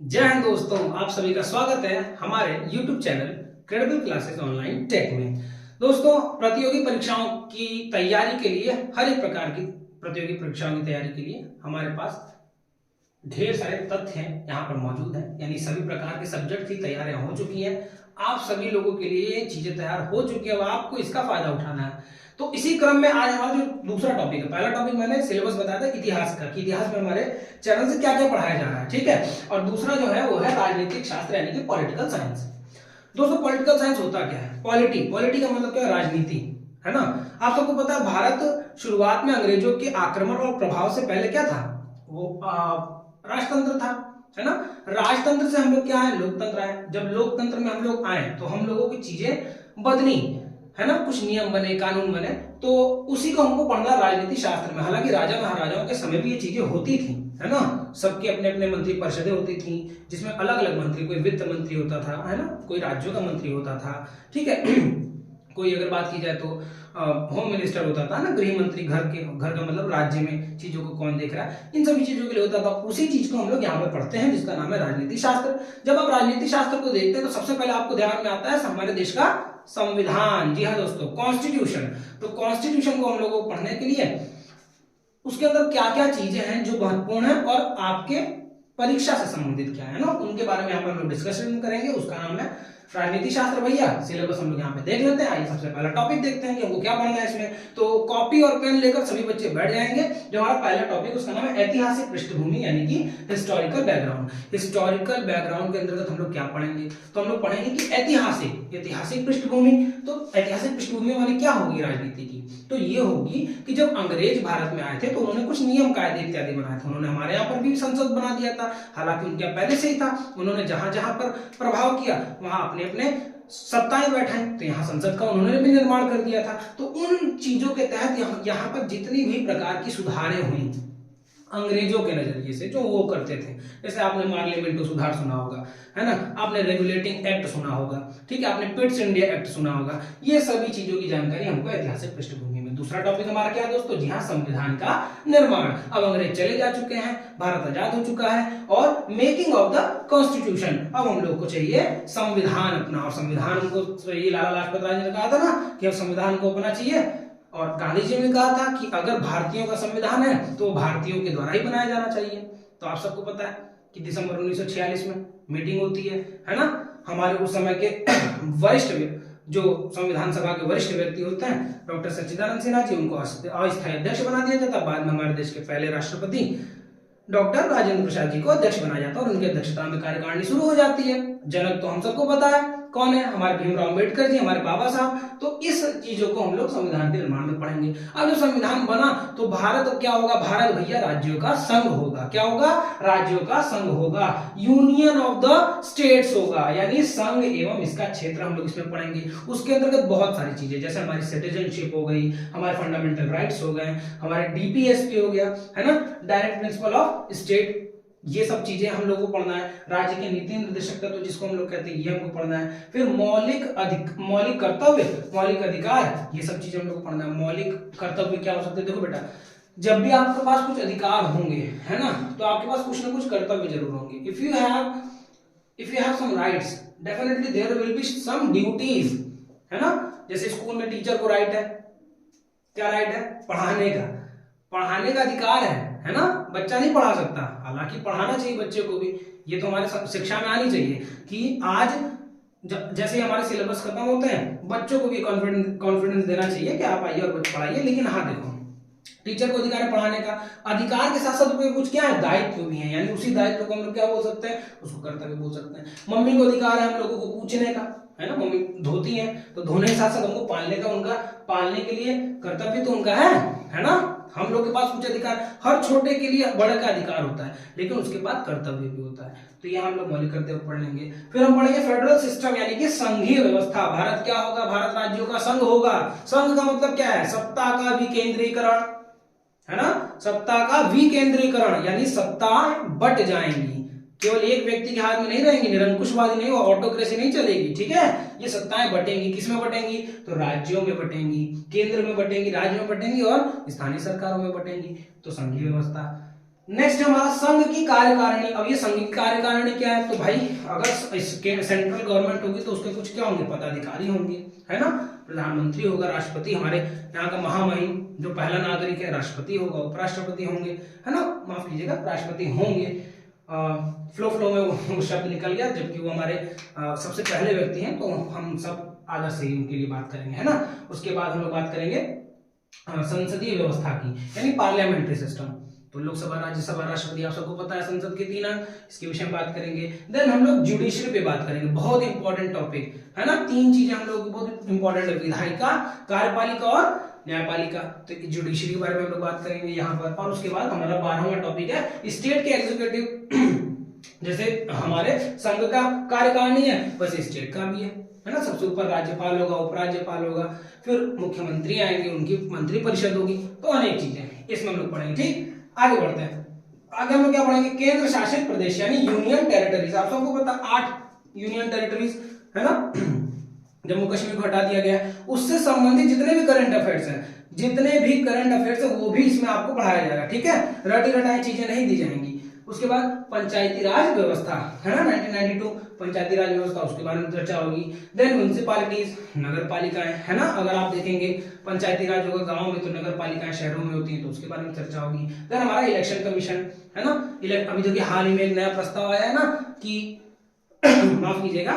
जय हिंद दोस्तों, आप सभी का स्वागत है हमारे YouTube channel credible classes online tech में। दोस्तों, प्रतियोगी परीक्षाओं की तैयारी के लिए, हर एक प्रकार की प्रतियोगी परीक्षाओं की तैयारी के लिए हमारे पास ढेर सारे तथ्य हैं यहाँ पर मौजूद हैं। यानी सभी प्रकार के सब्जेक्ट की तैयारियां हो चुकी हैं। आप सभी लोगों के लिए ये चीजें तैयार हो चुकी है, आपको इसका फायदा उठाना है। तो इसी क्रम में आज हमारा जो दूसरा टॉपिक है, पहला टॉपिक मैंने सिलेबस बताया था इतिहास का, कि इतिहास में हमारे चैनल से क्या क्या पढ़ाया जा रहा है, ठीक है। और दूसरा जो है वो है राजनीतिक शास्त्र यानी कि पॉलिटिकल साइंस। दोस्तों, पॉलिटिकल साइंस होता क्या है? पॉलिटी का मतलब क्या है? राजनीति, है ना। आप सबको पता है भारत शुरुआत में अंग्रेजों के आक्रमण और प्रभाव से पहले क्या था? वो राजतंत्र था, है ना। राजतंत्र से हम लोग क्या है? लोकतंत्र आए। जब लोकतंत्र में हम लोग आए तो हम लोगों की चीजें बदली, है ना, कुछ नियम बने, कानून बने, तो उसी को हमको पढ़ना राजनीति शास्त्र में। हालांकि राजा महाराजाओं के समय भी ये चीजें होती थी, है ना। सबके अपने अपने मंत्री परिषदें होती थी, जिसमें अलग अलग मंत्री, कोई वित्त मंत्री होता था, है ना, कोई राज्यों का मंत्री होता था, ठीक है। कोई अगर बात की जाए तो होम मिनिस्टर होता था ना, गृह मंत्री, घर का मतलब राज्य में चीजों को कौन देख रहा है, इन सभी चीजों के लिए होता था। उसी चीज को हम लोग यहाँ पे पढ़ते हैं, जिसका नाम है राजनीति शास्त्र। जब आप राजनीति शास्त्र को देखते हैं तो सबसे पहले आपको ध्यान में आता है हमारे देश का संविधान। जी हाँ दोस्तों, कॉन्स्टिट्यूशन। तो कॉन्स्टिट्यूशन को हम लोगों को पढ़ने के लिए उसके अंदर क्या क्या चीजें हैं जो महत्वपूर्ण है और आपके परीक्षा से संबंधित क्या है ना, उनके बारे में यहाँ पर हम लोग डिस्कशन करेंगे। उसका नाम है राजनीति शास्त्र। भैया सिलेबस हम लोग यहाँ पे देख लेते हैं। आइए सबसे पहला टॉपिक देखते हैं कि हमको क्या पढ़ना है इसमें। तो कॉपी और पेन लेकर सभी बच्चे बैठ जाएंगे। जो हमारा पहला टॉपिक उसका नाम है ऐतिहासिक पृष्ठभूमि यानी कि हिस्टोरिकल बैकग्राउंड। हिस्टोरिकल बैकग्राउंड के अंतर्गत हम लोग क्या पढ़ेंगे? तो हम लोग पढ़ेंगे कि ऐतिहासिक पृष्ठभूमि। तो ऐतिहासिक पृष्ठभूमि वाली क्या होगी राजनीति की? तो ये होगी कि जब अंग्रेज भारत में आए थे तो उन्होंने कुछ नियम कायदे इत्यादि बनाए थे। उन्होंने हमारे यहाँ पर भी संसद बना दिया था, हालांकि उनके पहले से ही था। उन्होंने जहां जहां पर प्रभाव किया वहां अपने अपने सत्ताएं बैठाई, तो यहाँ संसद का उन्होंने भी निर्माण कर दिया था। तो उन चीजों के तहत यहाँ पर जितनी भी प्रकार की सुधारें हुई अंग्रेजों के नजरिए से, जो वो करते थे, जैसे आपने पार्लियामेंट सुधार सुना होगा, है ना, आपने रेगुलेटिंग एक्ट सुना होगा, ठीक है, आपने पिट्स इंडिया एक्ट सुना होगा। ये सभी चीजों की जानकारी हमको ऐतिहासिक पृष्ठभूमि में। दूसरा टॉपिक हमारा क्या है दोस्तों? जी हाँ, संविधान का निर्माण। अब अंग्रेज चले जा चुके हैं, भारत आजाद हो चुका है, और मेकिंग ऑफ द कॉन्स्टिट्यूशन। अब हम लोग को चाहिए संविधान अपना, और संविधान हमको ये लाला लाजपत राय ने कहा था ना कि अब संविधान को अपना चाहिए। और गांधी जी ने कहा था कि अगर भारतीयों का संविधान है तो भारतीयों के द्वारा ही बनाया जाना चाहिए। तो आप सबको पता है कि दिसंबर 1946 में मीटिंग होती है ना। हमारे उस समय के वरिष्ठ जो संविधान सभा के वरिष्ठ व्यक्ति होते हैं, डॉक्टर सच्चिदानंद सिन्हा जी, उनको अस्थायी अध्यक्ष बना दिया जाता। बाद में हमारे देश के पहले राष्ट्रपति डॉक्टर राजेंद्र प्रसाद जी को अध्यक्ष बनाया जाता और उनकी अध्यक्षता में कार्यकारिणी शुरू हो जाती है। जनक तो हम सबको पता है कौन है, हमारे भीमराव अंबेडकर जी, हमारे बाबा साहब। तो इस चीजों को हम लोग संविधान के निर्माण में पढ़ेंगे। अब जब संविधान बना तो भारत क्या होगा? भारत भैया राज्यों का संघ होगा। क्या होगा? राज्यों का संघ होगा। यूनियन ऑफ द स्टेट्स होगा, यानी संघ एवं इसका क्षेत्र हम लोग इसमें पढ़ेंगे। उसके अंतर्गत बहुत सारी चीजें, जैसे हमारी सिटीजनशिप हो गई, हमारे फंडामेंटल राइट्स हो गए, हमारे डीपीएसपी हो गया, है ना, डायरेक्ट प्रिंसिपल ऑफ स्टेट। ये सब चीजें हम लोग को पढ़ना है। राज्य के नीति निर्देशक तत्व जिसको हम लोग कहते हैं, ये हमको पढ़ना है। फिर मौलिक कर्तव्य, मौलिक अधिकार, ये सब चीजें हम लोग को पढ़ना है। मौलिक कर्तव्य क्या हो सकते हैं? देखो बेटा, जब भी आपके पास कुछ अधिकार होंगे, है ना, तो आपके पास कुछ ना कुछ कर्तव्य जरूर होंगे। If you have some rights, definitely there will be some duties, है ना। जैसे स्कूल में टीचर को राइट है, क्या राइट है? पढ़ाने का अधिकार है ना। बच्चा नहीं पढ़ा सकता, हालांकि पढ़ाना चाहिए बच्चे को भी। ये तो हमारे शिक्षा में आनी चाहिए कि आज जैसे हमारे सिलेबस खत्म होते हैं, बच्चों को भी कॉन्फिडेंस देना चाहिए कि आप आइए और पढ़ाइए। लेकिन हाँ देखो, टीचर को अधिकार है पढ़ाने का। अधिकार के साथ साथ कुछ क्या है? दायित्व भी है, यानी उसी दायित्व को हम लोग क्या बोल सकते हैं? उसको कर्तव्य बोल सकते हैं। मम्मी को अधिकार है हम लोगों को पूछने का, है ना। मम्मी धोती है तो धोने के साथ साथ हमको पालने का, उनका पालने के लिए कर्तव्य तो उनका है ना। हम लोग के पास कुछ अधिकार, हर छोटे के लिए बड़े का अधिकार होता है, लेकिन उसके बाद कर्तव्य भी होता है। तो ये हम लोग मौलिक कर्तव्य पढ़ लेंगे। फिर हम पढ़ेंगे फेडरल सिस्टम यानी कि संघीय व्यवस्था। भारत क्या होगा? भारत राज्यों का संघ होगा। संघ का मतलब क्या है? सत्ता का विकेंद्रीकरण, है ना। सत्ता का विकेंद्रीकरण यानी सत्ता बट जाएंगी, केवल एक व्यक्ति के हाथ में नहीं रहेंगी, निरंकुशवादी नहीं, वो ऑटोक्रेसी नहीं चलेगी, ठीक है। ये सत्ताएं बटेंगी, किसमें बटेंगी? तो राज्यों में बटेंगी, केंद्र में बटेंगी, राज्य में बटेंगी और स्थानीय सरकारों में बटेंगी। तो संघीय व्यवस्था। नेक्स्ट हमारा संघ की कार्यकारिणी। अब ये संघ की कार्यकारिणी क्या है, तो भाई अगर सेंट्रल गवर्नमेंट होगी तो उसके कुछ क्या होंगे, पदाधिकारी होंगे, है ना। प्रधानमंत्री होगा, राष्ट्रपति, हमारे यहाँ का महामहिम जो पहला नागरिक है राष्ट्रपति होगा, उपराष्ट्रपति होंगे, है ना, माफ कीजिएगा राष्ट्रपति होंगे। फ्लो में वो शब्द निकल गया, जबकि वो हमारे सबसे पहले व्यक्ति हैं, तो हम सब आदर से ही उनके लिए बात करेंगे, है ना। उसके बाद हम लोग बात करेंगे संसदीय व्यवस्था की, यानी पार्लियामेंट्री सिस्टम। तो लोकसभा, राज्यसभा, राष्ट्रपति, आप सबको पता है संसद के 3 अंग, इसके विषय में बात करेंगे। देन हम लोग जुडिशरी पे बात करेंगे, बहुत इंपॉर्टेंट टॉपिक है ना। 3 चीजें हम लोग बहुत इंपॉर्टेंट है, विधायिका, कार्यपालिका और न्यायपालिका। तो जुडिशरी के बारे में हम लोग बात करेंगे यहाँ पर। और उसके बाद हमारा 12वां टॉपिक है स्टेट के एग्जीक्यूटिव। जैसे हमारे संघ का कार्यकारिणी है, वैसे स्टेट का भी है ना। सबसे ऊपर राज्यपाल होगा, उपराज्यपाल होगा, फिर मुख्यमंत्री आएंगे, उनकी मंत्री परिषद होगी, तो अनेक चीजें इसमें हम लोग पढ़ेंगे। ठीक, आगे बढ़ते हैं। आगे हम लोग क्या पढ़ेंगे, केंद्र शासित प्रदेश यानी यूनियन टेरिटरीज। आप सबको पता 8 यूनियन टेरिटरीज है ना। जम्मू कश्मीर को हटा दिया गया, उससे संबंधित जितने भी करंट अफेयर्स हैं, जितने भी करंट अफेयर्स है वो भी इसमें आपको पढ़ाया जाएगा। ठीक है, रटी रटाई चीजें नहीं दी जाएंगी। उसके बाद पंचायती राज व्यवस्था है ना, 1992 पंचायती राज व्यवस्था, उसके बारे में चर्चा होगी। देन म्युनिसिपैलिटीज, नगर पालिकाएं, है ना। अगर आप देखेंगे पंचायती राज होगा गांव में, तो नगर पालिकाएं शहरों में होती हैं, तो उसके बारे में चर्चा होगी। देन हमारा इलेक्शन कमीशन है ना। अभी देखिए हाल ही में एक नया प्रस्ताव आया है ना कि माफ कीजिएगा,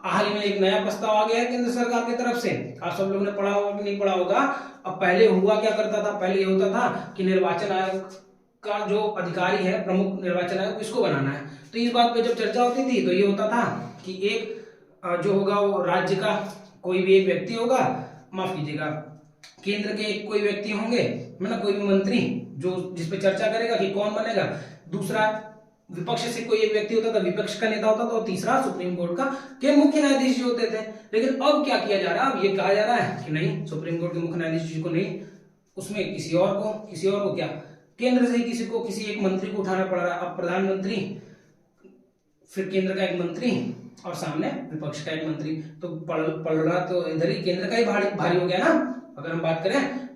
हाल ही में एक नया प्रस्ताव आ गया है केंद्र सरकार की तरफ से। आप सब लोगों ने पढ़ा होगा कि नहीं पढ़ा होगा। अब पहले हुआ क्या करता था, पहले ये होता था कि निर्वाचन आयोग का जो अधिकारी है, प्रमुख निर्वाचन आयोग, इसको बनाना है। तो इस बात पे जब चर्चा होती थी तो ये होता था कि एक जो होगा वो राज्य का कोई भी एक व्यक्ति होगा, माफ कीजिएगा केंद्र के एक कोई व्यक्ति होंगे, है ना, कोई भी मंत्री जो जिस पे चर्चा करेगा कि कौन बनेगा। दूसरा विपक्ष से कोई एक व्यक्ति होता था, विपक्ष का नेता होता था, और तीसरा सुप्रीम कोर्ट का के मुख्य न्यायाधीश जी होते थे। लेकिन अब क्या किया जा रहा है, अब ये कहा जा रहा है कि नहीं, सुप्रीम कोर्ट के मुख्य न्यायाधीश जी को नहीं, उसमें किसी और को क्या, केंद्र से किसी को, किसी एक मंत्री को उठाना पड़ रहा है। अब प्रधानमंत्री, फिर केंद्र का एक मंत्री और सामने विपक्ष का एक मंत्री, तो पड़ रहा तो इधर ही केंद्र का ही भारी हो गया ना, अगर हम बात करें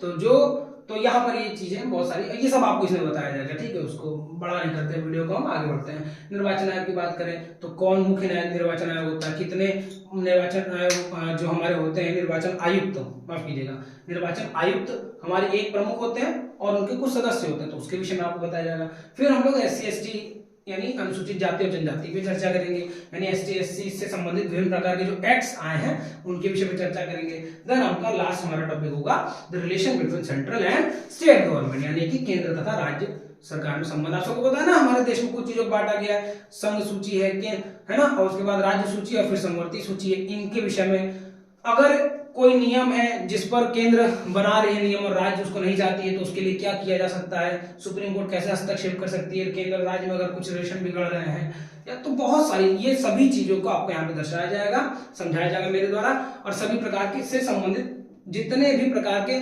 तो यहाँ पर ये चीजें बहुत सारी, ये सब आपको इसमें बताया जाएगा। ठीक है, उसको बड़ा नहीं करते वीडियो को, हम आगे बढ़ते हैं। निर्वाचन आयोग की बात करें तो कौन मुख्य निर्वाचन आयोग होता है, कितने निर्वाचन आयोग जो हमारे होते हैं, निर्वाचन आयुक्त, माफ कीजिएगा निर्वाचन आयुक्त हमारे एक प्रमुख होते हैं और उनके कुछ सदस्य होते हैं, तो उसके विषय में आपको बताया जाएगा। फिर हम लोग SC ST यानी अनुसूचित जाति और जनजाति पे चर्चा करेंगे, यानी ST SC से संबंधित विभिन्न प्रकार के जो एक्ट्स आए हैं उनके विषय पे चर्चा करेंगे। देन आपका लास्ट हमारा टॉपिक होगा the relation between central and state government, यानी कि केंद्र तथा राज्य सरकार में संबंध। आप सबको पता है ना, हमारे देश में कुछ चीजों को बांटा गया है, संघ सूची है ना, और उसके बाद राज्य सूची और फिर संवर्ती सूची है। इनके विषय में अगर कोई नियम है जिस पर केंद्र बना रही है नियम और राज्य उसको नहीं चाहती है, तो उसके लिए क्या किया जा सकता है, सुप्रीम कोर्ट कैसे हस्तक्षेप कर सकती है, केंद्र राज्य में अगर कुछ रिलेशन बिगड़ रहे हैं, या तो बहुत सारी ये सभी चीजों को आपको यहाँ पे दर्शाया जाएगा, समझाया जाएगा मेरे द्वारा। और सभी प्रकार के से संबंधित जितने भी प्रकार के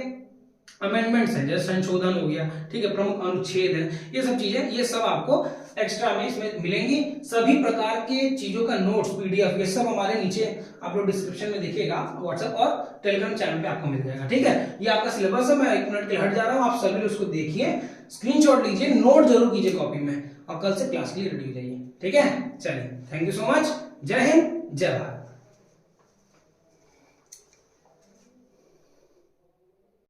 अमेंडमेंट्स हैं, जैसे संशोधन हो गया, ठीक है, प्रमुख अनुच्छेद है, ये सब चीजें, ये सब आपको एक्स्ट्रा में इसमें मिलेंगी। सभी प्रकार के चीजों का नोट्स, PDF, ये सब हमारे नीचे आप लोग डिस्क्रिप्शन में देखिएगा, व्हाट्सएप और टेलीग्राम चैनल पे आपको मिल जाएगा। ठीक है, ये आपका सिलेबस है, मैं 1 मिनट के लिए हट जा रहा हूँ, आप सभी उसको देखिए, स्क्रीनशॉट लीजिए, नोट जरूर कीजिए कॉपी में, और कल से क्लास के लिए रेडी हो जाइए। ठीक है, चलिए, थैंक यू सो मच, जय हिंद, जय भारत।